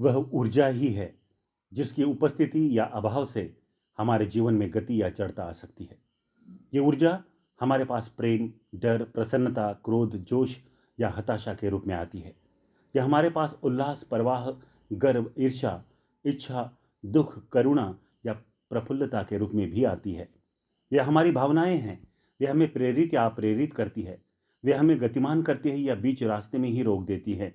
वह ऊर्जा ही है जिसकी उपस्थिति या अभाव से हमारे जीवन में गति या जड़ता आ सकती है। ये ऊर्जा हमारे पास प्रेम, डर, प्रसन्नता, क्रोध, जोश या हताशा के रूप में आती है। यह हमारे पास उल्लास, प्रवाह, गर्व, ईर्ष्या, इच्छा, दुख, करुणा या प्रफुल्लता के रूप में भी आती है। यह हमारी भावनाएं हैं। वे हमें प्रेरित या अप्रेरित करती है। वे हमें गतिमान करती है या बीच रास्ते में ही रोक देती है।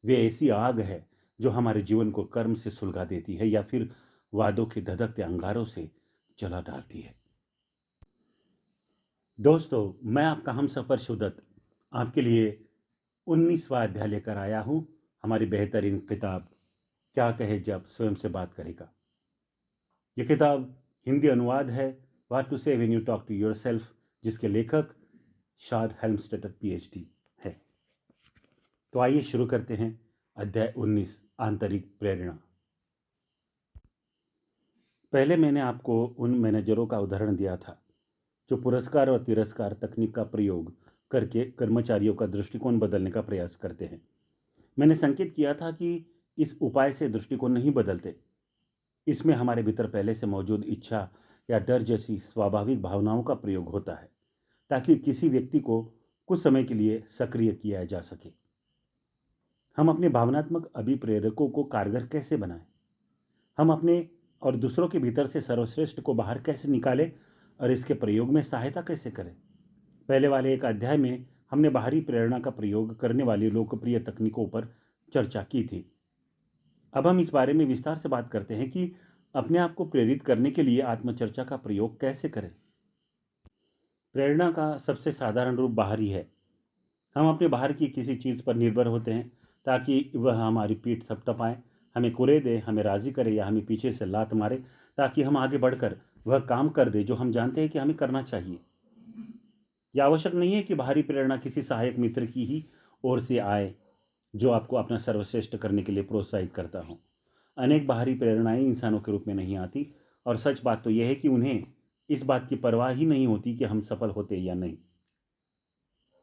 वे ऐसी आग है जो हमारे जीवन को कर्म से सुलगा देती है या फिर वादों के धधकते अंगारों से जला डालती है। दोस्तों, मैं आपका हमसफर शुदत आपके लिए 19वां अध्याय लेकर आया हूं हमारी बेहतरीन किताब क्या कहे जब स्वयं से बात करेगा। यह किताब हिंदी अनुवाद है what to say when you talk to yourself, जिसके लेखक शार्ड हेल्मस्टेटर PhD है। तो आइए शुरू करते हैं अध्याय 19, आंतरिक प्रेरणा। पहले मैंने आपको उन मैनेजरों का उदाहरण दिया था जो पुरस्कार और तिरस्कार तकनीक का प्रयोग करके कर्मचारियों का दृष्टिकोण बदलने का प्रयास करते हैं। मैंने संकेत किया था कि इस उपाय से दृष्टिकोण नहीं बदलते। इसमें हमारे भीतर पहले से मौजूद इच्छा या डर जैसी स्वाभाविक भावनाओं का प्रयोग होता है ताकि किसी व्यक्ति को कुछ समय के लिए सक्रिय किया जा सके। हम अपने भावनात्मक अभिप्रेरकों को कारगर कैसे बनाएं? हम अपने और दूसरों के भीतर से सर्वश्रेष्ठ को बाहर कैसे निकालें और इसके प्रयोग में सहायता कैसे करें? पहले वाले एक अध्याय में हमने बाहरी प्रेरणा का प्रयोग करने वाली लोकप्रिय तकनीकों पर चर्चा की थी। अब हम इस बारे में विस्तार से बात करते हैं कि अपने आप को प्रेरित करने के लिए आत्मचर्चा का प्रयोग कैसे करें। प्रेरणा का सबसे साधारण रूप बाहरी है। हम अपने बाहर की किसी चीज़ पर निर्भर होते हैं ताकि वह हमारी पीठ थपथपाए, हमें कुरेदे, हमें राज़ी करे या हमें पीछे से लात मारे ताकि हम आगे बढ़कर वह काम कर दे जो हम जानते हैं कि हमें करना चाहिए। यह आवश्यक नहीं है कि बाहरी प्रेरणा किसी सहायक मित्र की ही ओर से आए जो आपको अपना सर्वश्रेष्ठ करने के लिए प्रोत्साहित करता हो। अनेक बाहरी प्रेरणाएं इंसानों के रूप में नहीं आती और सच बात तो यह है कि उन्हें इस बात की परवाह ही नहीं होती कि हम सफल होते या नहीं।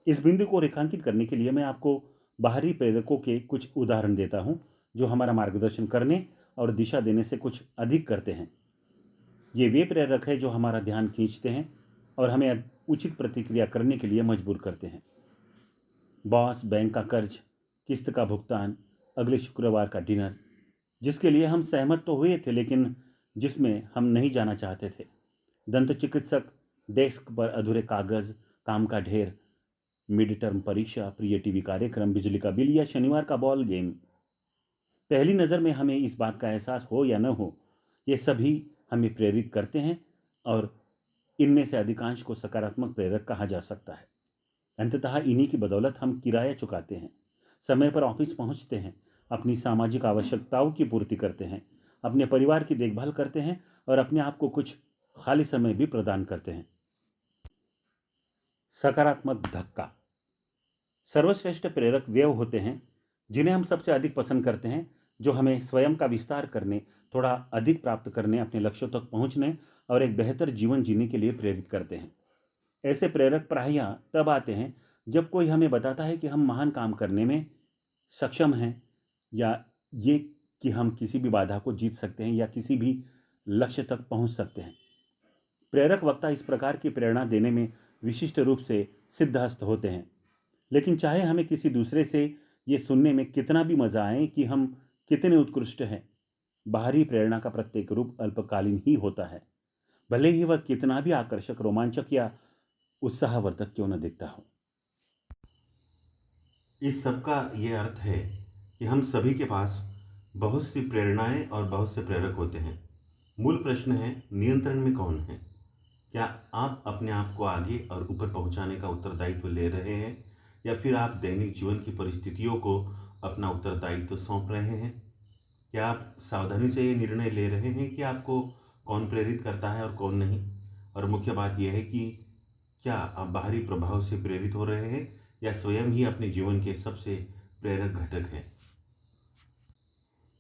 इस बिंदु को रेखांकित करने के लिए मैं आपको बाहरी प्रेरकों के कुछ उदाहरण देता हूं जो हमारा मार्गदर्शन करने और दिशा देने से कुछ अधिक करते हैं। ये वे प्रेरक हैं जो हमारा ध्यान खींचते हैं और हमें उचित प्रतिक्रिया करने के लिए मजबूर करते हैं। बॉस, बैंक का कर्ज, किस्त का भुगतान, अगले शुक्रवार का डिनर, जिसके लिए हम सहमत तो हुए थे लेकिन जिसमें हम नहीं जाना चाहते थे। दंत चिकित्सक, डेस्क पर अधूरे कागज, काम का ढेर, मिड टर्म परीक्षा, प्रिय टीवी कार्यक्रम, बिजली का बिल या शनिवार का बॉल गेम। पहली नज़र में हमें इस बात का एहसास हो या न हो, ये सभी हमें प्रेरित करते हैं और इनमें से अधिकांश को सकारात्मक प्रेरक कहा जा सकता है। अंततः इन्हीं की बदौलत हम किराया चुकाते हैं, समय पर ऑफिस पहुंचते हैं, अपनी सामाजिक आवश्यकताओं की पूर्ति करते हैं, अपने परिवार की देखभाल करते हैं और अपने आप को कुछ खाली समय भी प्रदान करते हैं। सकारात्मक धक्का। सर्वश्रेष्ठ प्रेरक वे होते हैं जिन्हें हम सबसे अधिक पसंद करते हैं, जो हमें स्वयं का विस्तार करने, थोड़ा अधिक प्राप्त करने, अपने लक्ष्यों तक पहुंचने और एक बेहतर जीवन जीने के लिए प्रेरित करते हैं। ऐसे प्रेरक प्रायः तब आते हैं जब कोई हमें बताता है कि हम महान काम करने में सक्षम हैं या ये कि हम किसी भी बाधा को जीत सकते हैं या किसी भी लक्ष्य तक पहुंच सकते हैं। प्रेरक वक्ता इस प्रकार की प्रेरणा देने में विशिष्ट रूप से सिद्धहस्त होते हैं, लेकिन चाहे हमें किसी दूसरे से ये सुनने में कितना भी मजा आए कि हम कितने उत्कृष्ट हैं, बाहरी प्रेरणा का प्रत्येक रूप अल्पकालीन ही होता है, भले ही वह कितना भी आकर्षक, रोमांचक या उत्साहवर्धक क्यों न दिखता हो। इस सब का ये अर्थ है कि हम सभी के पास बहुत सी प्रेरणाएं और बहुत से प्रेरक होते हैं। मूल प्रश्न है, नियंत्रण में कौन है? क्या आप अपने आप को आगे और ऊपर पहुंचाने का उत्तरदायित्व ले रहे हैं या फिर आप दैनिक जीवन की परिस्थितियों को अपना उत्तरदायित्व सौंप रहे हैं? क्या आप सावधानी से ये निर्णय ले रहे हैं कि आपको कौन प्रेरित करता है और कौन नहीं? और मुख्य बात यह है कि क्या आप बाहरी प्रभाव से प्रेरित हो रहे हैं या स्वयं ही अपने जीवन के सबसे प्रेरक घटक हैं?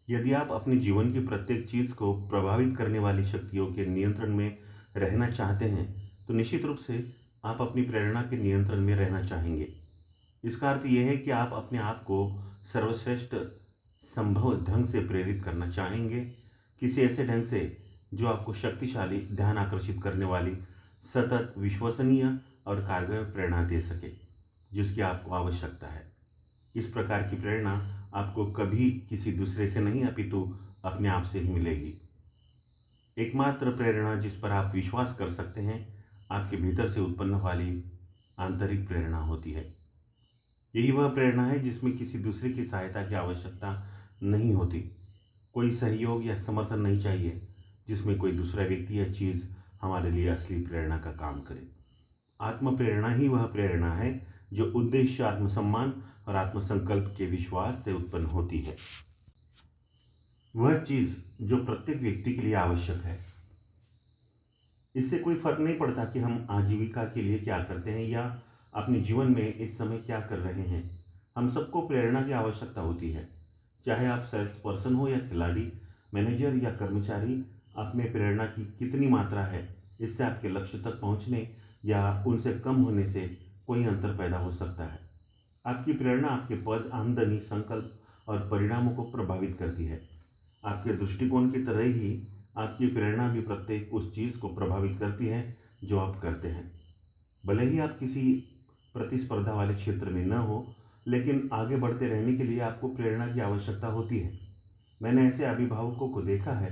यदि आप अपने जीवन की प्रत्येक चीज़ को प्रभावित करने वाली शक्तियों के नियंत्रण में रहना चाहते हैं तो निश्चित रूप से आप अपनी प्रेरणा के नियंत्रण में रहना चाहेंगे। इसका अर्थ यह है कि आप अपने आप को सर्वश्रेष्ठ संभव ढंग से प्रेरित करना चाहेंगे, किसी ऐसे ढंग से जो आपको शक्तिशाली, ध्यान आकर्षित करने वाली, सतत, विश्वसनीय और कारगर प्रेरणा दे सके, जिसकी आपको आवश्यकता है। इस प्रकार की प्रेरणा आपको कभी किसी दूसरे से नहीं अपितु अपने आप से ही मिलेगी। एकमात्र प्रेरणा जिस पर आप विश्वास कर सकते हैं, आपके भीतर से उत्पन्न वाली आंतरिक प्रेरणा होती है। यही वह प्रेरणा है जिसमें किसी दूसरे की सहायता की आवश्यकता नहीं होती, कोई सहयोग या समर्थन नहीं चाहिए, जिसमें कोई दूसरा व्यक्ति या चीज़ हमारे लिए असली प्रेरणा का काम करे। आत्म प्रेरणा ही वह प्रेरणा है जो उद्देश्य, आत्मसम्मान और आत्मसंकल्प के विश्वास से उत्पन्न होती है। वह चीज़ जो प्रत्येक व्यक्ति के लिए आवश्यक है। इससे कोई फर्क नहीं पड़ता कि हम आजीविका के लिए क्या करते हैं या अपने जीवन में इस समय क्या कर रहे हैं। हम सबको प्रेरणा की आवश्यकता होती है। चाहे आप सेल्स पर्सन हो या खिलाड़ी, मैनेजर या कर्मचारी, आप में प्रेरणा की कितनी मात्रा है, इससे आपके लक्ष्य तक पहुंचने या उनसे कम होने से कोई अंतर पैदा हो सकता है। आपकी प्रेरणा आपके पद, आमदनी, संकल्प और परिणामों को प्रभावित करती है। आपके दृष्टिकोण की तरह ही आपकी प्रेरणा भी प्रत्येक उस चीज़ को प्रभावित करती है जो आप करते हैं। भले ही आप किसी प्रतिस्पर्धा वाले क्षेत्र में न हो, लेकिन आगे बढ़ते रहने के लिए आपको प्रेरणा की आवश्यकता होती है। मैंने ऐसे अभिभावकों को देखा है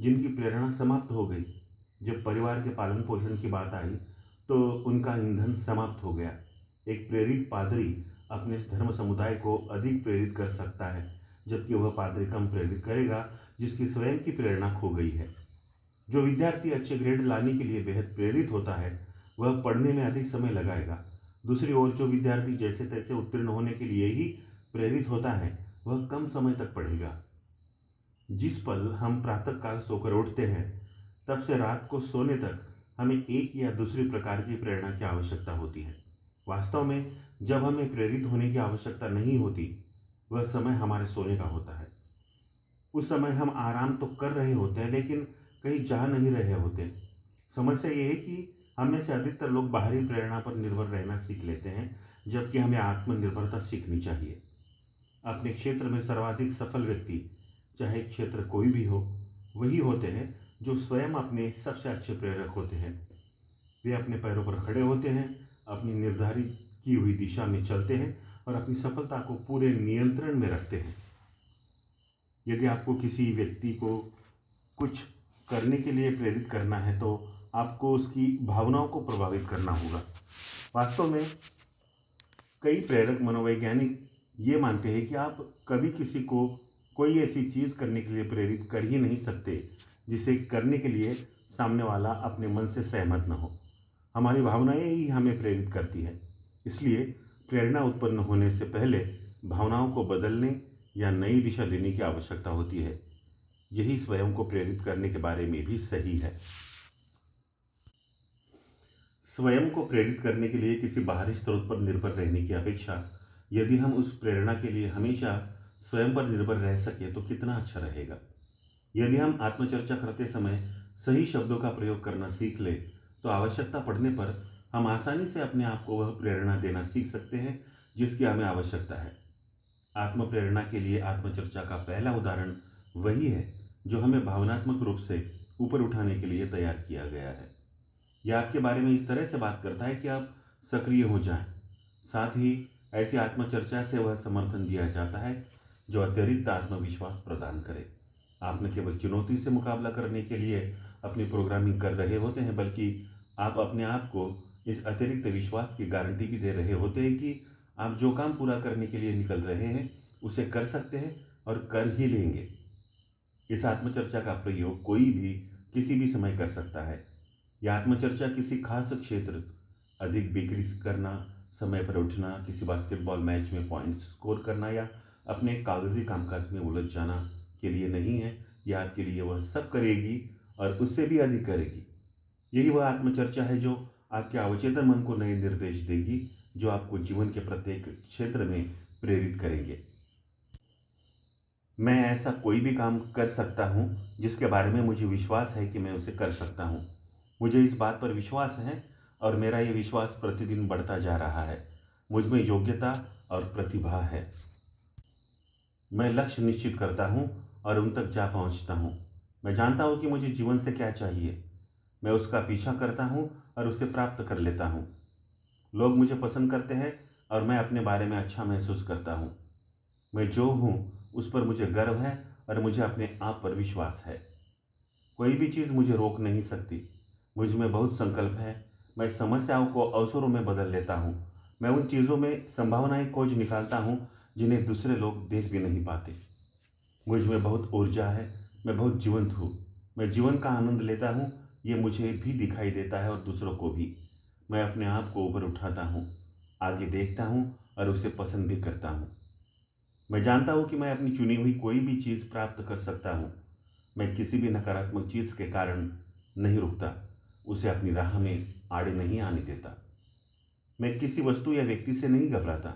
जिनकी प्रेरणा समाप्त हो गई। जब परिवार के पालन पोषण की बात आई तो उनका ईंधन समाप्त हो गया। एक प्रेरित पादरी अपने धर्म समुदाय को अधिक प्रेरित कर सकता है, जबकि वह पादरी कम प्रेरित करेगा जिसकी स्वयं की प्रेरणा खो गई है। जो विद्यार्थी अच्छे ग्रेड लाने के लिए बेहद प्रेरित होता है, वह पढ़ने में अधिक समय लगाएगा। दूसरी ओर जो विद्यार्थी जैसे तैसे उत्तीर्ण होने के लिए ही प्रेरित होता है, वह कम समय तक पढ़ेगा। जिस पल हम प्रातःकाल सोकर उठते हैं, तब से रात को सोने तक हमें एक या दूसरी प्रकार की प्रेरणा की आवश्यकता होती है। वास्तव में जब हमें प्रेरित होने की आवश्यकता नहीं होती, वह समय हमारे सोने का होता है। उस समय हम आराम तो कर रहे होते हैं, लेकिन कहीं जा नहीं रहे होते। समस्या ये है कि हम में से अधिकतर लोग बाहरी प्रेरणा पर निर्भर रहना सीख लेते हैं, जबकि हमें आत्मनिर्भरता सीखनी चाहिए। अपने क्षेत्र में सर्वाधिक सफल व्यक्ति, चाहे क्षेत्र कोई भी हो, वही होते हैं जो स्वयं अपने सबसे अच्छे प्रेरक होते हैं। वे अपने पैरों पर खड़े होते हैं, अपनी निर्धारित की हुई दिशा में चलते हैं और अपनी सफलता को पूरे नियंत्रण में रखते हैं। यदि आपको किसी व्यक्ति को कुछ करने के लिए प्रेरित करना है, तो आपको उसकी भावनाओं को प्रभावित करना होगा। वास्तव में कई प्रेरक मनोवैज्ञानिक ये मानते हैं कि आप कभी किसी को कोई ऐसी चीज़ करने के लिए प्रेरित कर ही नहीं सकते जिसे करने के लिए सामने वाला अपने मन से सहमत न हो। हमारी भावनाएं ही हमें प्रेरित करती है। इसलिए प्रेरणा उत्पन्न होने से पहले भावनाओं को बदलने या नई दिशा देने की आवश्यकता होती है। यही स्वयं को प्रेरित करने के बारे में भी सही है। स्वयं को प्रेरित करने के लिए किसी बाहरी स्रोत पर निर्भर रहने की अपेक्षा यदि हम उस प्रेरणा के लिए हमेशा स्वयं पर निर्भर रह सके तो कितना अच्छा रहेगा। यदि हम आत्मचर्चा करते समय सही शब्दों का प्रयोग करना सीख ले, तो आवश्यकता पड़ने पर हम आसानी से अपने आप को वह प्रेरणा देना सीख सकते हैं जिसकी हमें आवश्यकता है। आत्म प्रेरणा के लिए आत्मचर्चा का पहला उदाहरण वही है जो हमें भावनात्मक रूप से ऊपर उठाने के लिए तैयार किया गया है। यह आपके बारे में इस तरह से बात करता है कि आप सक्रिय हो जाएं। साथ ही ऐसी आत्मचर्चा से वह समर्थन दिया जाता है जो अतिरिक्त आत्मविश्वास प्रदान करे। आप न केवल चुनौती से मुकाबला करने के लिए अपनी प्रोग्रामिंग कर रहे होते हैं, बल्कि आप अपने आप को इस अतिरिक्त विश्वास की गारंटी भी दे रहे होते हैं कि आप जो काम पूरा करने के लिए निकल रहे हैं उसे कर सकते हैं और कर ही लेंगे। इस आत्मचर्चा का प्रयोग कोई भी किसी भी समय कर सकता है। यह आत्मचर्चा किसी खास क्षेत्र, अधिक बिक्री करना, समय पर उठना, किसी बास्केटबॉल मैच में पॉइंट्स स्कोर करना या अपने कागजी कामकाज में उलझ जाना के लिए नहीं है। यह आपके लिए वह सब करेगी और उससे भी अधिक करेगी। यही वह आत्मचर्चा है जो आपके अवचेतन मन को नए निर्देश देगी, जो आपको जीवन के प्रत्येक क्षेत्र में प्रेरित करेंगे। मैं ऐसा कोई भी काम कर सकता हूँ जिसके बारे में मुझे विश्वास है कि मैं उसे कर सकता हूँ। मुझे इस बात पर विश्वास है और मेरा ये विश्वास प्रतिदिन बढ़ता जा रहा है। मुझ में योग्यता और प्रतिभा है। मैं लक्ष्य निश्चित करता हूँ और उन तक जा पहुँचता हूँ। मैं जानता हूँ कि मुझे जीवन से क्या चाहिए। मैं उसका पीछा करता हूँ और उसे प्राप्त कर लेता हूँ। लोग मुझे पसंद करते हैं और मैं अपने बारे में अच्छा महसूस करता हूँ। मैं जो हूँ उस पर मुझे गर्व है और मुझे अपने आप पर विश्वास है। कोई भी चीज़ मुझे रोक नहीं सकती। मुझ में बहुत संकल्प है। मैं समस्याओं को अवसरों में बदल लेता हूँ। मैं उन चीज़ों में संभावनाएं खोज निकालता हूँ जिन्हें दूसरे लोग देख भी नहीं पाते। मुझ में बहुत ऊर्जा है। मैं बहुत जीवंत हूँ। मैं जीवन का आनंद लेता हूँ। ये मुझे भी दिखाई देता है और दूसरों को भी। मैं अपने आप को ऊपर उठाता हूँ, आगे देखता हूँ और उसे पसंद भी करता हूँ। मैं जानता हूँ कि मैं अपनी चुनी हुई कोई भी चीज़ प्राप्त कर सकता हूँ। मैं किसी भी नकारात्मक चीज़ के कारण नहीं रुकता, उसे अपनी राह में आड़े नहीं आने देता। मैं किसी वस्तु या व्यक्ति से नहीं घबराता।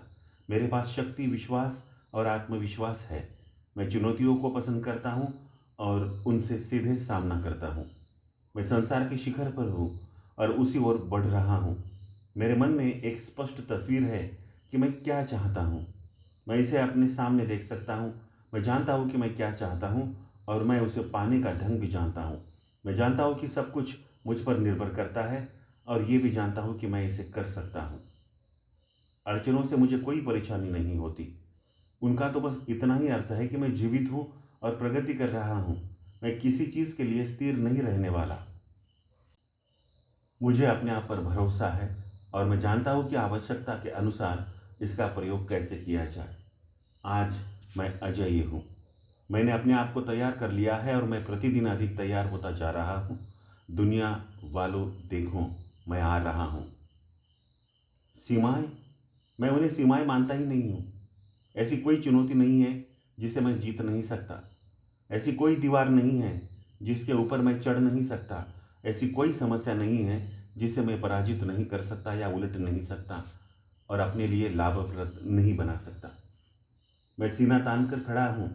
मेरे पास शक्ति, विश्वास और आत्मविश्वास है। मैं चुनौतियों को पसंद करता हूँ और उनसे सीधे सामना करता हूँ। मैं संसार के शिखर पर हूँ और उसी ओर बढ़ रहा हूँ। मेरे मन में एक स्पष्ट तस्वीर है कि मैं क्या चाहता हूँ। मैं इसे अपने सामने देख सकता हूँ। मैं जानता हूँ कि मैं क्या चाहता हूँ और मैं उसे पाने का ढंग भी जानता हूँ। मैं जानता हूँ कि सब कुछ मुझ पर निर्भर करता है और ये भी जानता हूँ कि मैं इसे कर सकता हूँ। अड़चनों से मुझे कोई परेशानी नहीं होती। उनका तो बस इतना ही अर्थ है कि मैं जीवित हूँ और प्रगति कर रहा हूँ। मैं किसी चीज़ के लिए स्थिर नहीं रहने वाला। मुझे अपने आप पर भरोसा है और मैं जानता हूँ कि आवश्यकता के अनुसार इसका प्रयोग कैसे किया जाए। आज मैं अजेय हूँ। मैंने अपने आप को तैयार कर लिया है और मैं प्रतिदिन अधिक तैयार होता जा रहा हूँ। दुनिया वालों, देखो, मैं आ रहा हूँ। सीमाएं, मैं उन्हें सीमाएं मानता ही नहीं हूँ। ऐसी कोई चुनौती नहीं है जिसे मैं जीत नहीं सकता। ऐसी कोई दीवार नहीं है जिसके ऊपर मैं चढ़ नहीं सकता। ऐसी कोई समस्या नहीं है जिसे मैं पराजित नहीं कर सकता या उलट नहीं सकता और अपने लिए लाभप्रद नहीं बना सकता। मैं सीना तान कर खड़ा हूँ।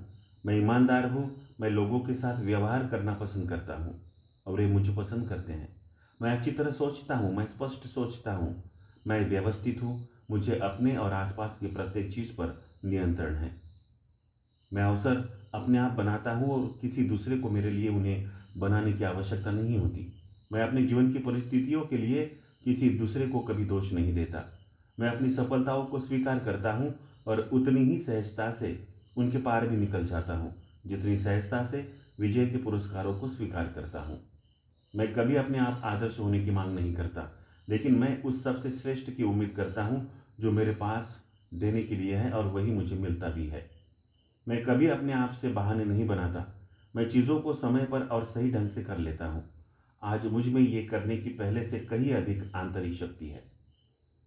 मैं ईमानदार हूँ। मैं लोगों के साथ व्यवहार करना पसंद करता हूँ और वे मुझे पसंद करते हैं। मैं अच्छी तरह सोचता हूँ। मैं स्पष्ट सोचता हूँ। मैं व्यवस्थित हूँ। मुझे अपने और आसपास की प्रत्येक चीज़ पर नियंत्रण है। मैं अवसर अपने आप बनाता हूँ और किसी दूसरे को मेरे लिए उन्हें बनाने की आवश्यकता नहीं होती। मैं अपने जीवन की परिस्थितियों के लिए किसी दूसरे को कभी दोष नहीं देता। मैं अपनी सफलताओं को स्वीकार करता हूँ और उतनी ही सहजता से उनके पार भी निकल जाता हूँ जितनी सहजता से विजय के पुरस्कारों को स्वीकार करता हूँ। मैं कभी अपने आप आदर्श होने की मांग नहीं करता, लेकिन मैं उस सबसे श्रेष्ठ की उम्मीद करता हूँ जो मेरे पास देने के लिए है और वही मुझे मिलता भी है। मैं कभी अपने आप से बहाने नहीं बनाता। मैं चीज़ों को समय पर और सही ढंग से कर लेता हूँ। आज मुझ में ये करने की पहले से कहीं अधिक आंतरिक शक्ति है।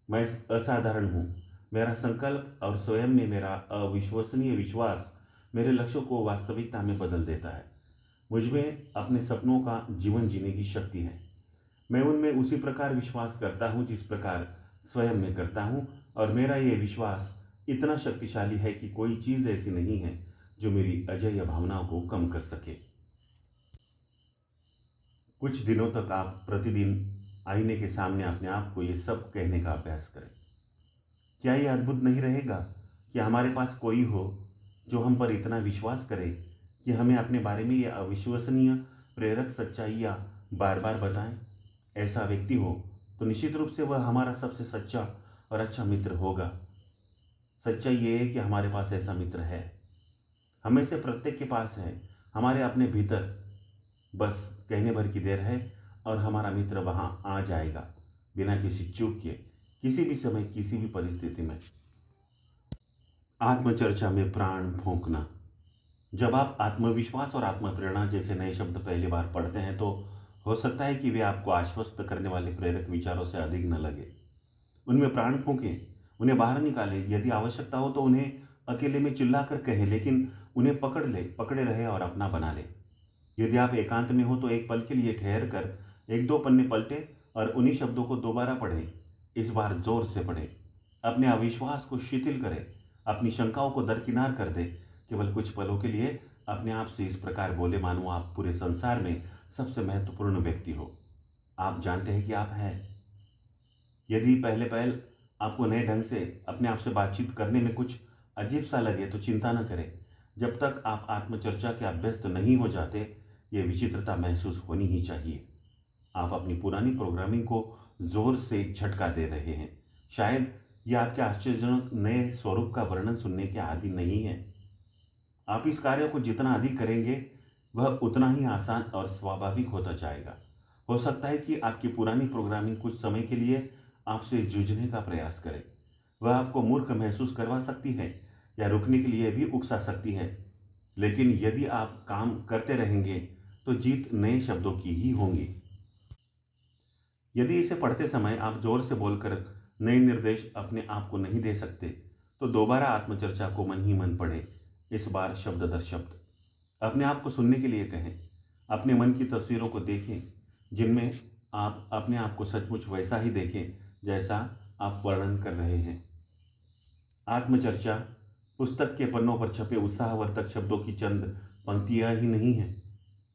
मैं असाधारण हूँ। मेरा संकल्प और स्वयं में मेरा अविश्वसनीय विश्वास मेरे लक्ष्यों को वास्तविकता में बदल देता है। मुझ में अपने सपनों का जीवन जीने की शक्ति है। मैं उनमें उसी प्रकार विश्वास करता हूँ जिस प्रकार स्वयं में करता हूँ और मेरा ये विश्वास इतना शक्तिशाली है कि कोई चीज़ ऐसी नहीं है जो मेरी अजेय भावनाओं को कम कर सके। कुछ दिनों तक आप प्रतिदिन आईने के सामने अपने आप को ये सब कहने का अभ्यास करें। क्या ये अद्भुत नहीं रहेगा कि हमारे पास कोई हो जो हम पर इतना विश्वास करे कि हमें अपने बारे में ये अविश्वसनीय प्रेरक सच्चाइयाँ बार बार बताएं। ऐसा व्यक्ति हो तो निश्चित रूप से वह हमारा सबसे सच्चा और अच्छा मित्र होगा। सच्चाई ये है कि हमारे पास ऐसा मित्र है। हमें से प्रत्येक के पास है, हमारे अपने भीतर। बस कहने भर की देर है और हमारा मित्र वहाँ आ जाएगा, बिना किसी चूक के, किसी भी समय, किसी भी परिस्थिति में। आत्मचर्चा में प्राण फूंकना। जब आप आत्मविश्वास और आत्मप्रेरणा जैसे नए शब्द पहली बार पढ़ते हैं तो हो सकता है कि वे आपको आश्वस्त करने वाले प्रेरक विचारों से अधिक न लगे। उनमें प्राण फूंकें, उन्हें बाहर निकालें। यदि आवश्यकता हो तो उन्हें अकेले में चिल्ला कर कहें, लेकिन उन्हें पकड़े रहे और अपना बना लें। यदि आप एकांत में हो तो एक पल के लिए ठहर कर एक दो पन्ने पलटें और उन्हीं शब्दों को दोबारा पढ़ें। इस बार जोर से पढ़ें। अपने अविश्वास को शिथिल करें, अपनी शंकाओं को दरकिनार कर दें। केवल कुछ पलों के लिए अपने आप से इस प्रकार बोले मानो आप पूरे संसार में सबसे महत्वपूर्ण व्यक्ति हो। आप जानते हैं कि आप हैं। यदि पहले पहल आपको नए ढंग से अपने आप से बातचीत करने में कुछ अजीब सा लगे तो चिंता न करें। जब तक आप आत्मचर्चा के अभ्यस्त नहीं हो जाते, ये विचित्रता महसूस होनी ही चाहिए। आप अपनी पुरानी प्रोग्रामिंग को जोर से झटका दे रहे हैं। शायद ये आपके आश्चर्यजनक नए स्वरूप का वर्णन सुनने के आदि नहीं है। आप इस कार्य को जितना अधिक करेंगे, वह उतना ही आसान और स्वाभाविक होता जाएगा। हो सकता है कि आपकी पुरानी प्रोग्रामिंग कुछ समय के लिए आपसे जूझने का प्रयास करे। वह आपको मूर्ख महसूस करवा सकती है या रुकने के लिए भी उकसा सकती है, लेकिन यदि आप काम करते रहेंगे तो जीत नए शब्दों की ही होंगी। यदि इसे पढ़ते समय आप जोर से बोलकर नए निर्देश अपने आप को नहीं दे सकते, तो दोबारा आत्मचर्चा को मन ही मन पढ़ें, इस बार शब्द दर शब्द। अपने आप को सुनने के लिए कहें। अपने मन की तस्वीरों को देखें, जिनमें आप अपने आप को सचमुच वैसा ही देखें जैसा आप वर्णन कर रहे हैं। आत्मचर्चा पुस्तक के पन्नों पर छपे उत्साहवर्धक शब्दों की चंद पंक्तियाँ ही नहीं हैं।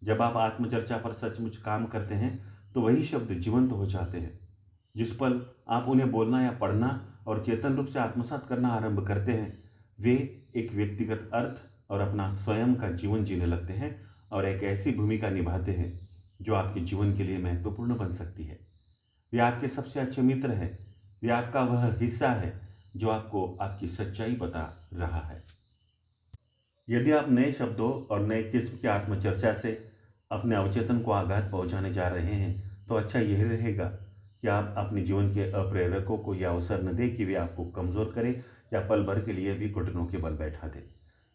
जब आप आत्मचर्चा पर सचमुच काम करते हैं तो वही शब्द जीवंत हो जाते हैं। जिस पल आप उन्हें बोलना या पढ़ना और चेतन रूप से आत्मसात करना आरंभ करते हैं, वे एक व्यक्तिगत अर्थ और अपना स्वयं का जीवन जीने लगते हैं और एक ऐसी भूमिका निभाते हैं जो आपके जीवन के लिए महत्वपूर्ण बन सकती है। वे आपके सबसे अच्छे मित्र हैं। वे आपका वह हिस्सा है जो आपको आपकी सच्चाई बता रहा है। यदि आप नए शब्दों और नए किस्म की आत्मचर्चा से अपने अवचेतन को आघात पहुंचाने जा रहे हैं, तो अच्छा यह रहेगा कि आप अपने जीवन के अप्रेरकों को यह अवसर न दें कि वे आपको कमज़ोर करें या पल भर के लिए भी घुटनों के बल बैठा दें।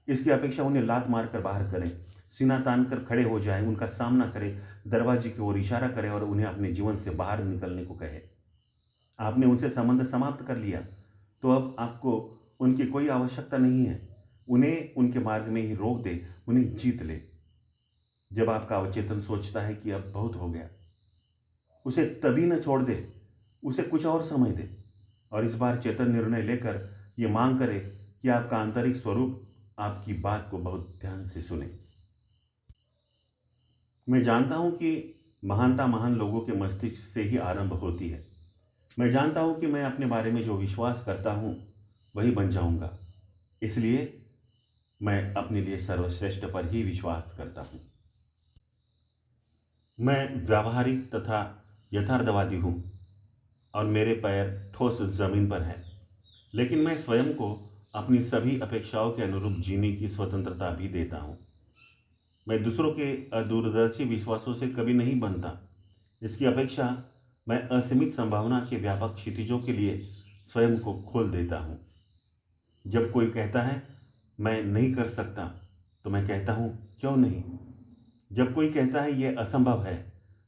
इसकी अपेक्षा उन्हें लात मारकर बाहर करें, सीना तान कर खड़े हो जाएं, उनका सामना करें, दरवाजे की ओर इशारा करें और उन्हें अपने जीवन से बाहर निकलने को कहें। आपने उनसे संबंध समाप्त कर लिया, तो अब आपको उनकी कोई आवश्यकता नहीं है। उन्हें उनके मार्ग में ही रोक दे, उन्हें जीत ले। जब आपका अवचेतन सोचता है कि अब बहुत हो गया, उसे तभी न छोड़ दे, उसे कुछ और समय दे और इस बार चेतन निर्णय लेकर ये मांग करे कि आपका आंतरिक स्वरूप आपकी बात को बहुत ध्यान से सुने। मैं जानता हूं कि महानता महान लोगों के मस्तिष्क से ही आरंभ होती है। मैं जानता हूं कि मैं अपने बारे में जो विश्वास करता हूं वही बन जाऊंगा। इसलिए मैं अपने लिए सर्वश्रेष्ठ पर ही विश्वास करता हूं। मैं व्यावहारिक तथा यथार्थवादी हूं और मेरे पैर ठोस जमीन पर हैं, लेकिन मैं स्वयं को अपनी सभी अपेक्षाओं के अनुरूप जीने की स्वतंत्रता भी देता हूं। मैं दूसरों के अदूरदर्शी विश्वासों से कभी नहीं बनता। इसकी अपेक्षा मैं असीमित संभावना के व्यापक क्षितिजों के लिए स्वयं को खोल देता हूं। जब कोई कहता है मैं नहीं कर सकता, तो मैं कहता हूं क्यों नहीं। जब कोई कहता है ये असंभव है,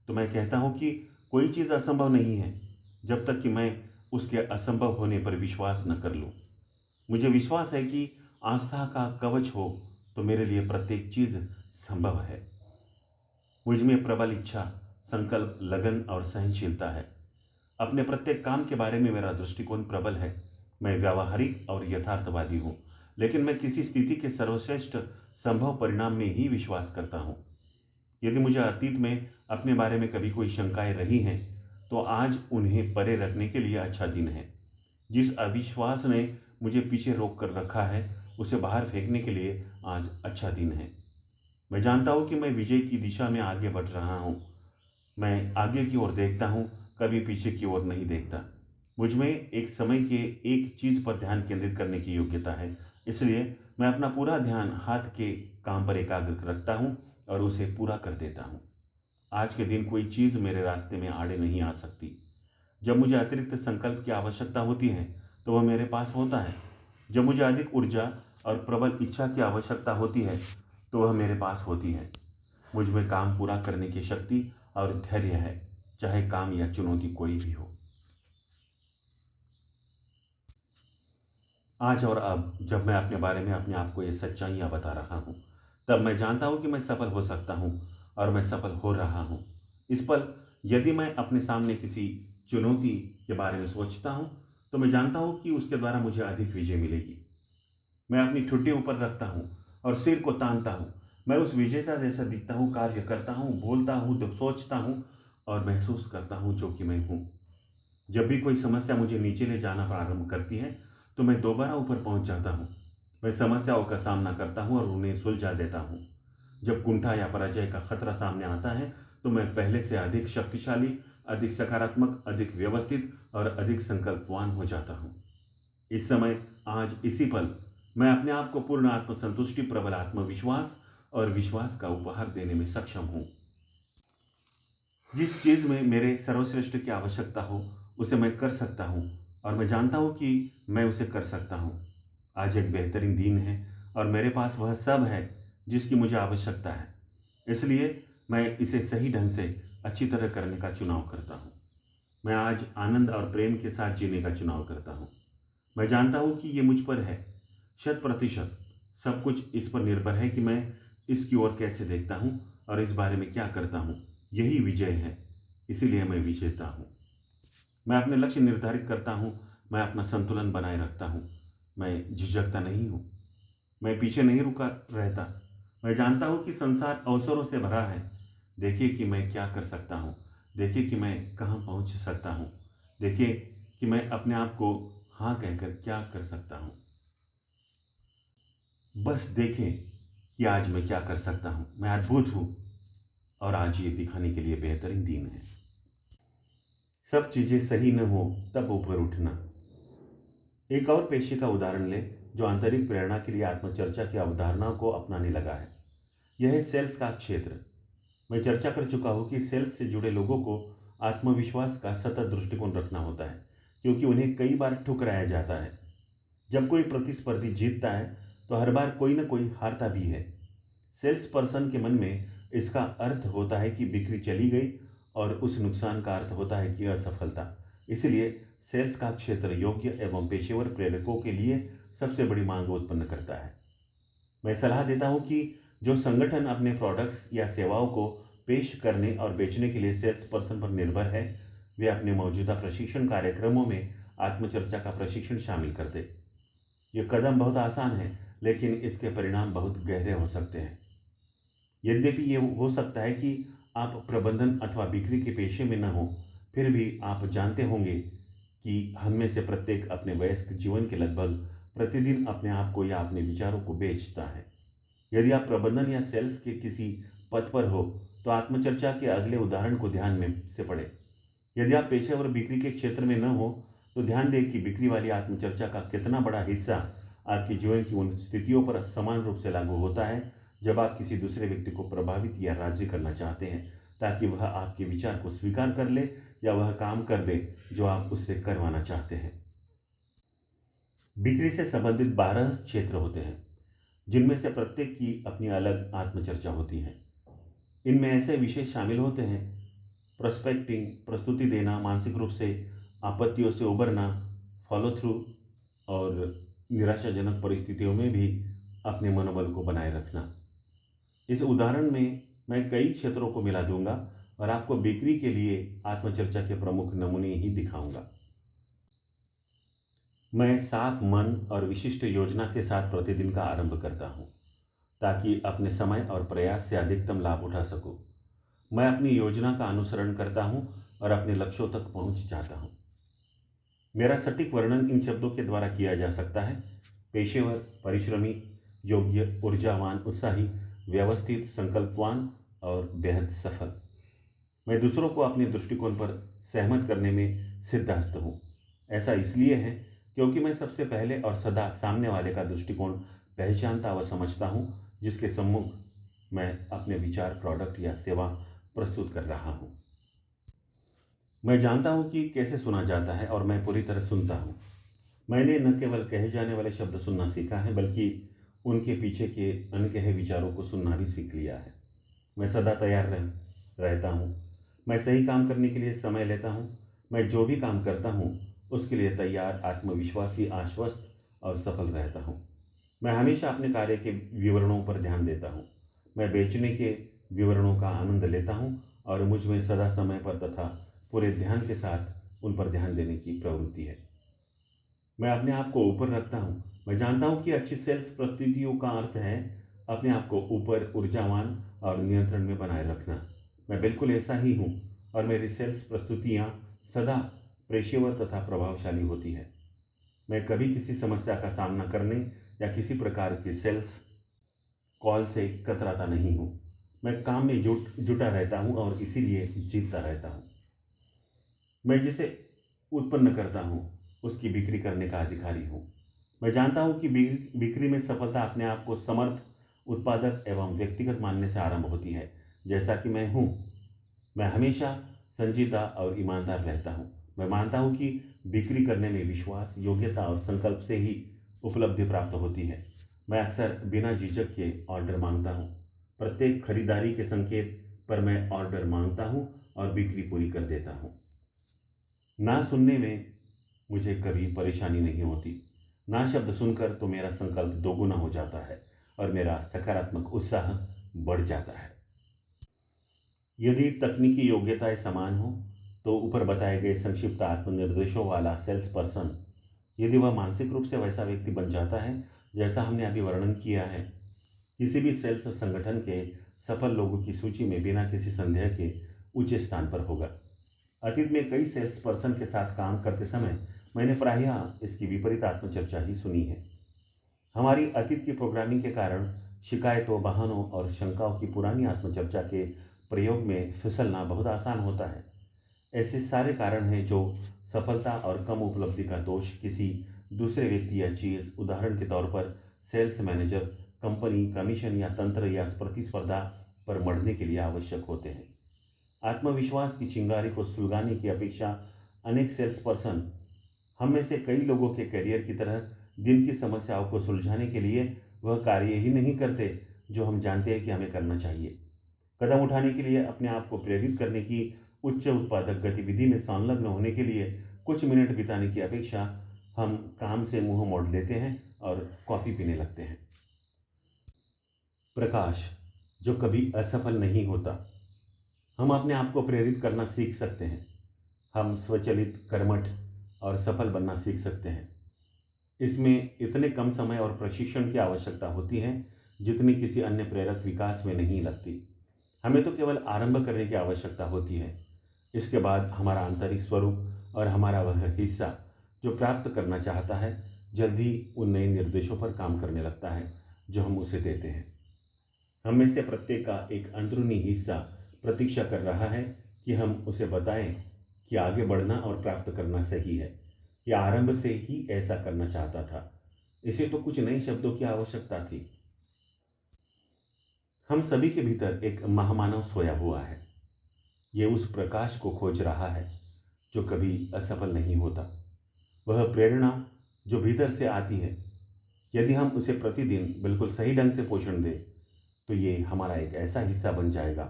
तो मैं कहता हूं कि कोई चीज़ असंभव नहीं है जब तक कि मैं उसके असंभव होने पर विश्वास न कर लूं। मुझे विश्वास है कि आस्था का कवच हो तो मेरे लिए प्रत्येक चीज़ संभव है। मुझ में प्रबल इच्छा, संकल्प, लगन और सहनशीलता है। अपने प्रत्येक काम के बारे में मेरा दृष्टिकोण प्रबल है। मैं व्यावहारिक और यथार्थवादी हूँ, लेकिन मैं किसी स्थिति के सर्वश्रेष्ठ संभव परिणाम में ही विश्वास करता हूँ। यदि मुझे अतीत में अपने बारे में कभी कोई शंकाएं रही हैं, तो आज उन्हें परे रखने के लिए अच्छा दिन है। जिस अविश्वास ने मुझे पीछे रोक कर रखा है, उसे बाहर फेंकने के लिए आज अच्छा दिन है। मैं जानता हूँ कि मैं विजय की दिशा में आगे बढ़ रहा हूँ। मैं आगे की ओर देखता हूँ, कभी पीछे की ओर नहीं देखता। मुझ में एक समय के एक चीज़ पर ध्यान केंद्रित करने की योग्यता है, इसलिए मैं अपना पूरा ध्यान हाथ के काम पर एकाग्र रखता हूँ और उसे पूरा कर देता हूँ। आज के दिन कोई चीज़ मेरे रास्ते में आड़े नहीं आ सकती। जब मुझे अतिरिक्त संकल्प की आवश्यकता होती है, तो वह मेरे पास होता है। जब मुझे अधिक ऊर्जा और प्रबल इच्छा की आवश्यकता होती है, तो वह मेरे पास होती है। मुझ में काम पूरा करने की शक्ति और धैर्य है, चाहे काम या चुनौती कोई भी हो। आज और अब जब मैं अपने बारे में अपने आप को ये सच्चाइयाँ बता रहा हूँ, तब मैं जानता हूँ कि मैं सफल हो सकता हूँ और मैं सफल हो रहा हूँ। इस पल यदि मैं अपने सामने किसी चुनौती के बारे में सोचता हूँ, तो मैं जानता हूँ कि उसके द्वारा मुझे अधिक विजय मिलेगी। मैं अपनी ठुड्डी ऊपर रखता हूँ और सिर को तानता हूँ। मैं उस विजेता जैसा दिखता हूँ, कार्य करता हूँ, बोलता हूँ, सोचता हूँ और महसूस करता हूँ जो कि मैं हूँ। जब भी कोई समस्या मुझे नीचे ले जाना प्रारंभ करती है, तो मैं दोबारा ऊपर पहुँच जाता हूँ। मैं समस्याओं का सामना करता हूँ और उन्हें सुलझा देता हूँ। जब कुंठा या पराजय का खतरा सामने आता है तो मैं पहले से अधिक शक्तिशाली, अधिक सकारात्मक, अधिक व्यवस्थित और अधिक संकल्पवान हो जाता हूँ। इस समय, आज, इसी पल मैं अपने आप को पूर्ण आत्मसंतुष्टि, प्रबल आत्मविश्वास और विश्वास का उपहार देने में सक्षम हूँ। जिस चीज़ में मेरे सर्वश्रेष्ठ की आवश्यकता हो उसे मैं कर सकता हूँ और मैं जानता हूँ कि मैं उसे कर सकता हूँ। आज एक बेहतरीन दिन है और मेरे पास वह सब है जिसकी मुझे आवश्यकता है, इसलिए मैं इसे सही ढंग से अच्छी तरह करने का चुनाव करता हूँ। मैं आज आनंद और प्रेम के साथ जीने का चुनाव करता हूँ। मैं जानता हूँ कि ये मुझ पर है। 100% सब कुछ इस पर निर्भर है कि मैं इसकी ओर कैसे देखता हूँ और इस बारे में क्या करता हूँ। यही विजय है, इसीलिए मैं विजेता हूँ। मैं अपने लक्ष्य निर्धारित करता हूँ, मैं अपना संतुलन बनाए रखता हूँ, मैं झिझकता नहीं हूँ, मैं पीछे नहीं रुका रहता। मैं जानता हूँ कि संसार अवसरों से भरा है। देखिए कि मैं क्या कर सकता हूँ, देखिए कि मैं कहाँ पहुँच सकता हूँ, देखिए कि मैं अपने आप को हाँ कहकर क्या कर सकता हूँ। बस देखें कि आज मैं क्या कर सकता हूँ। मैं अद्भुत हूँ और आज ये दिखाने के लिए बेहतरीन दिन है। सब चीज़ें सही न हो तब ऊपर उठना। एक और पेशे का उदाहरण लें जो आंतरिक प्रेरणा के लिए आत्मचर्चा की अवधारणाओं को अपनाने लगा है। यह है सेल्स का क्षेत्र। मैं चर्चा कर चुका हूँ कि सेल्स से जुड़े लोगों को आत्मविश्वास का सतत दृष्टिकोण रखना होता है, क्योंकि उन्हें कई बार ठुकराया जाता है। जब कोई प्रतिस्पर्धी जीतता है तो हर बार कोई न कोई हारता भी है। सेल्स पर्सन के मन में इसका अर्थ होता है कि बिक्री चली गई और उस नुकसान का अर्थ होता है कि असफलता। इसलिए सेल्स का क्षेत्र योग्य एवं पेशेवर प्रेरकों के लिए सबसे बड़ी मांग उत्पन्न करता है। मैं सलाह देता हूं कि जो संगठन अपने प्रोडक्ट्स या सेवाओं को पेश करने और बेचने के लिए सेल्स पर्सन पर निर्भर है, वे अपने मौजूदा प्रशिक्षण कार्यक्रमों में आत्मचर्चा का प्रशिक्षण शामिल कर दें। ये कदम बहुत आसान है, लेकिन इसके परिणाम बहुत गहरे हो सकते हैं। यद्यपि ये हो सकता है कि आप प्रबंधन अथवा बिक्री के पेशे में न हो, फिर भी आप जानते होंगे कि हम में से प्रत्येक अपने वयस्क जीवन के लगभग प्रतिदिन अपने आप को या अपने विचारों को बेचता है। यदि आप प्रबंधन या सेल्स के किसी पद पर हो तो आत्मचर्चा के अगले उदाहरण को ध्यान में से पढ़ें। यदि आप पेशेवर बिक्री के क्षेत्र में न हो तो ध्यान दें कि बिक्री वाली आत्मचर्चा का कितना बड़ा हिस्सा आपके जीवन की उन स्थितियों पर समान रूप से लागू होता है जब आप किसी दूसरे व्यक्ति को प्रभावित या राजी करना चाहते हैं, ताकि वह आपके विचार को स्वीकार कर ले या वह काम कर दे जो आप उससे करवाना चाहते हैं। बिक्री से संबंधित 12 क्षेत्र होते हैं, जिनमें से प्रत्येक की अपनी अलग आत्मचर्चा होती है। इनमें ऐसे विषय शामिल होते हैं: प्रोस्पेक्टिंग, प्रस्तुति देना, मानसिक रूप से आपत्तियों से उबरना, फॉलो थ्रू और निराशाजनक परिस्थितियों में भी अपने मनोबल को बनाए रखना। इस उदाहरण में मैं कई क्षेत्रों को मिला दूंगा और आपको बिक्री के लिए आत्मचर्चा के प्रमुख नमूने ही दिखाऊंगा। मैं साफ मन और विशिष्ट योजना के साथ प्रतिदिन का आरंभ करता हूँ, ताकि अपने समय और प्रयास से अधिकतम लाभ उठा सकूँ। मैं अपनी योजना का अनुसरण करता हूँ और अपने लक्ष्यों तक पहुँच जाता हूँ। मेरा सटीक वर्णन इन शब्दों के द्वारा किया जा सकता है: पेशेवर, परिश्रमी, योग्य, ऊर्जावान, उत्साही, व्यवस्थित, संकल्पवान और बेहद सफल। मैं दूसरों को अपने दृष्टिकोण पर सहमत करने में सिद्धहस्त हूँ। ऐसा इसलिए है क्योंकि मैं सबसे पहले और सदा सामने वाले का दृष्टिकोण पहचानता व समझता हूँ, जिसके सम्मुख मैं अपने विचार, प्रोडक्ट या सेवा प्रस्तुत कर रहा हूँ। मैं जानता हूँ कि कैसे सुना जाता है और मैं पूरी तरह सुनता हूँ। मैंने न केवल कहे जाने वाले शब्द सुनना सीखा है, बल्कि उनके पीछे के अनकहे विचारों को सुनना भी सीख लिया है। मैं सदा तैयार रहता हूँ। मैं सही काम करने के लिए समय लेता हूँ। मैं जो भी काम करता हूँ उसके लिए तैयार, आत्मविश्वासी, आश्वस्त और सफल रहता हूँ। मैं हमेशा अपने कार्य के विवरणों पर ध्यान देता हूँ। मैं बेचने के विवरणों का आनंद लेता हूँ और मुझ में सदा समय पर तथा पूरे ध्यान के साथ उन पर ध्यान देने की प्रवृत्ति है। मैं अपने आप को ऊपर रखता हूँ। मैं जानता हूँ कि अच्छी सेल्स प्रस्तुतियों का अर्थ है अपने आप को ऊपर, ऊर्जावान और नियंत्रण में बनाए रखना। मैं बिल्कुल ऐसा ही हूँ और मेरी सेल्स प्रस्तुतियाँ सदा पेशेवर तथा प्रभावशाली होती है। मैं कभी किसी समस्या का सामना करने या किसी प्रकार की सेल्स कॉल से कतराता नहीं हूँ। मैं काम में जुटा रहता हूँ और इसीलिए जीतता रहता हूँ। मैं जिसे उत्पन्न करता हूँ उसकी बिक्री करने का अधिकारी हूँ। मैं जानता हूँ कि बिक्री में सफलता अपने आप को समर्थ, उत्पादक एवं व्यक्तिगत मानने से आरंभ होती है। जैसा कि मैं हूँ, मैं हमेशा संजीदा और ईमानदार रहता हूँ। मैं मानता हूँ कि बिक्री करने में विश्वास, योग्यता और संकल्प से ही उपलब्धि प्राप्त होती है। मैं अक्सर बिना झिझक के ऑर्डर मांगता हूँ। प्रत्येक खरीदारी के संकेत पर मैं ऑर्डर मांगता हूँ और बिक्री पूरी कर देता हूँ। ना सुनने में मुझे कभी परेशानी नहीं होती। ना शब्द सुनकर तो मेरा संकल्प दोगुना हो जाता है और मेरा सकारात्मक उत्साह बढ़ जाता है। यदि तकनीकी योग्यताएं समान हो तो ऊपर बताए गए संक्षिप्त आत्मनिर्देशों वाला सेल्स पर्सन, यदि वह मानसिक रूप से वैसा व्यक्ति बन जाता है जैसा हमने अभी वर्णन किया है, किसी भी सेल्स संगठन के सफल लोगों की सूची में बिना किसी संदेह के उच्च स्थान पर होगा। अतीत में कई सेल्स पर्सन के साथ काम करते समय मैंने प्रायः इसकी विपरीत आत्मचर्चा ही सुनी है। हमारी अतीत की प्रोग्रामिंग के कारण शिकायतों, बहानों और शंकाओं की पुरानी आत्मचर्चा के प्रयोग में फिसलना बहुत आसान होता है। ऐसे सारे कारण हैं जो सफलता और कम उपलब्धि का दोष किसी दूसरे व्यक्ति या चीज़, उदाहरण के तौर पर सेल्स मैनेजर, कंपनी, कमीशन या तंत्र या प्रतिस्पर्धा पर मढ़ने के लिए आवश्यक होते हैं। आत्मविश्वास की चिंगारी को सुलगाने की अपेक्षा अनेक सेल्स पर्सन, हम में से कई लोगों के करियर की तरह, दिन की समस्याओं को सुलझाने के लिए वह कार्य ही नहीं करते जो हम जानते हैं कि हमें करना चाहिए। कदम उठाने के लिए, अपने आप को प्रेरित करने की उच्च उत्पादक गतिविधि में संलग्न होने के लिए कुछ मिनट बिताने की अपेक्षा हम काम से मुंह मोड़ लेते हैं और कॉफ़ी पीने लगते हैं। प्रकाश जो कभी असफल नहीं होता। हम अपने आप को प्रेरित करना सीख सकते हैं। हम स्वचालित, कर्मठ और सफल बनना सीख सकते हैं। इसमें इतने कम समय और प्रशिक्षण की आवश्यकता होती है जितनी किसी अन्य प्रेरक विकास में नहीं लगती। हमें तो केवल आरंभ करने की आवश्यकता होती है। इसके बाद हमारा आंतरिक स्वरूप और हमारा वह हिस्सा जो प्राप्त करना चाहता है, जल्दी उन नए निर्देशों पर काम करने लगता है जो हम उसे देते हैं। हम में से प्रत्येक का एक अंदरूनी हिस्सा प्रतीक्षा कर रहा है कि हम उसे बताएं कि आगे बढ़ना और प्राप्त करना सही है, या आरंभ से ही ऐसा करना चाहता था। इसे तो कुछ नए शब्दों की आवश्यकता थी। हम सभी के भीतर एक महामानव सोया हुआ है। ये उस प्रकाश को खोज रहा है जो कभी असफल नहीं होता। वह प्रेरणा जो भीतर से आती है, यदि हम उसे प्रतिदिन बिल्कुल सही ढंग से पोषण दें तो ये हमारा एक ऐसा हिस्सा बन जाएगा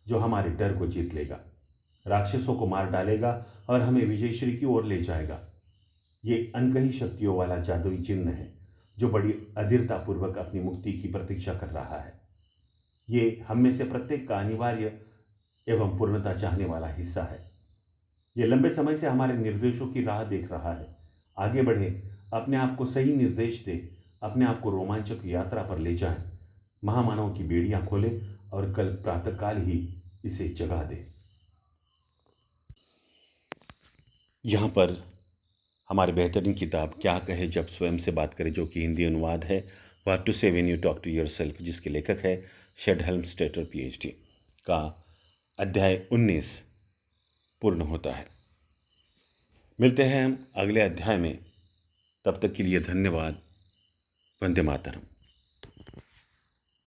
जो हमारे डर को जीत लेगा, राक्षसों को मार डालेगा और हमें विजयश्री की ओर ले जाएगा। ये अनकही शक्तियों वाला जादुई चिन्ह है जो बड़ी अधीरतापूर्वक अपनी मुक्ति की प्रतीक्षा कर रहा है। ये हम में से प्रत्येक का अनिवार्य एवं पूर्णता चाहने वाला हिस्सा है। ये लंबे समय से हमारे निर्देशों की राह देख रहा है। आगे बढ़े, अपने आप को सही निर्देश दे, अपने आप को रोमांचक यात्रा पर ले जाएं, महामानव की बेड़ियां खोले और कल प्रातःकाल ही इसे जगा दे। यहाँ पर हमारी बेहतरीन किताब क्या कहे जब स्वयं से बात करें, जो कि हिंदी अनुवाद है, what to say when you talk to yourself, जिसके लेखक है शेडहेल्म स्टेटर PhD, का अध्याय 19 पूर्ण होता है। मिलते हैं हम अगले अध्याय में। तब तक के लिए धन्यवाद। वंदे मातरम।